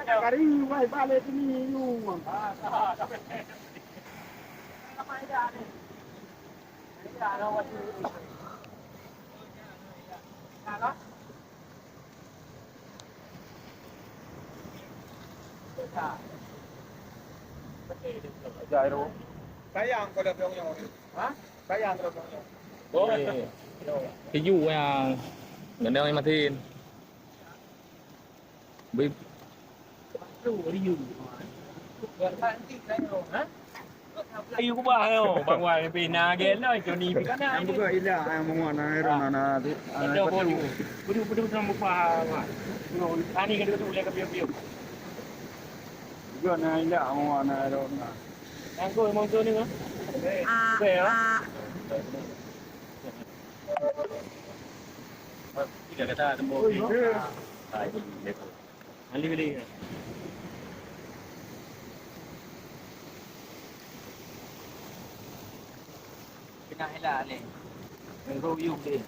Kari vai balik sini you. Jairo. Sayang kalau pyong-pyong. Hah? Sayang kalau pyong-pyong. Cái vụ gần đây anh mà thì bị Ayo ko ba ayo bangwa pinagel no Johnny Pican na. Ang buka ila ang mga nairo na Ano Budu sa mukha. Ani ka dito ulit ka piyo. Juga na ila ang mga nairo na. Ang ko mo to ni nga. Pero tidak kata tembok. Ali. Pinahilali. Ang review din.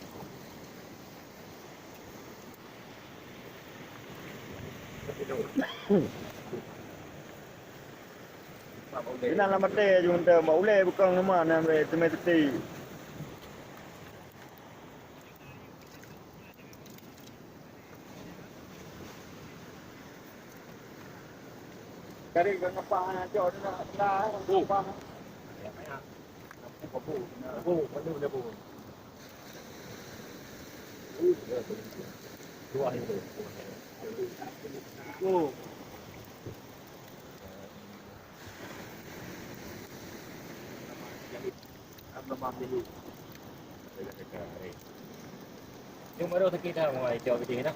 Inalamat yung maule bukan naman ang temetiti. Kari ka nga pa nga dyan na pa. Yung baru kita mau jauh di sana.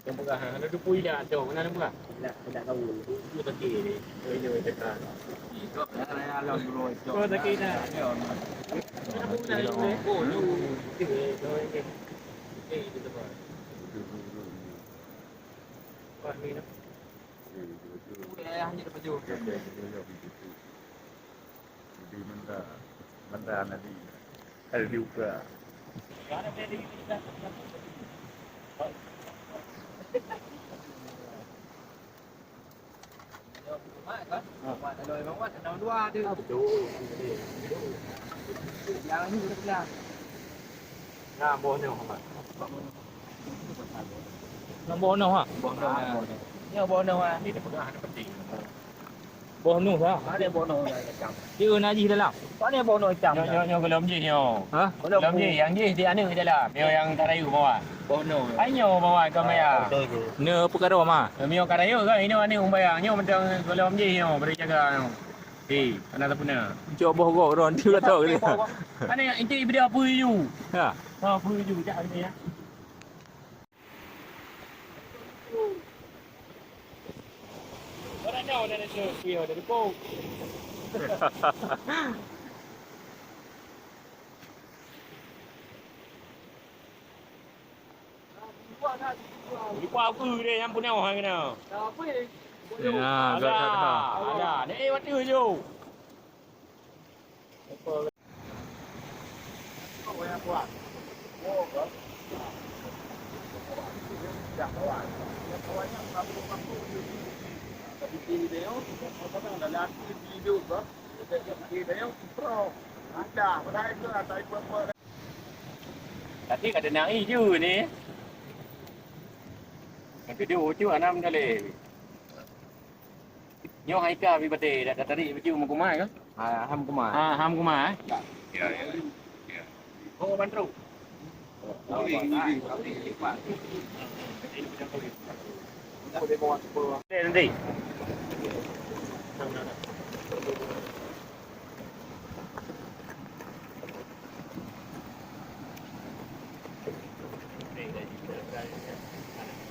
Yang bukan ada dupui dah tu, mana bukan? Tidak tahu. Itu tadi ni. Ini dekat. Kau tak kira. Benda nanti ada juga. Nah, bono apa? nó bono hả? Ini bono ah, ini pun ada penting. Bono sao? Ada bono macam. Chứ là gì đây nào? Có ada bono macam. Nyo belum gì nyo. Hả? Belum gì, yang gì dia anu dia lah. Mio yang karayu bawa. Bono. Ai nyo bawa kau maya. Nơ Pukaro mà. Mio karayu kan ini anu bayang nyo macam belum gì nyo beri jaga anu. Ana tak pernah. Coba gua ron chưa tahu dia. Ana yang inti beri apa you? Ha. Apa you jak ni ya. Orang nyo dah tu, dia dah depo. Di qua apa dia yang punya orang kena. Apa ni? À, rồi thật hả? Ada. Ni wat tu je. Tadi ada nai je ni. Nanti dia ucu anam kali. Nyo hai ka vi bate dah tadi ucu mau kumai ke? Ham kumai. Ham kumai. Ya. Oh bandru. Nanti.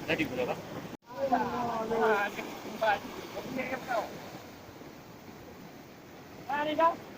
Tadi berapa? Ini dah.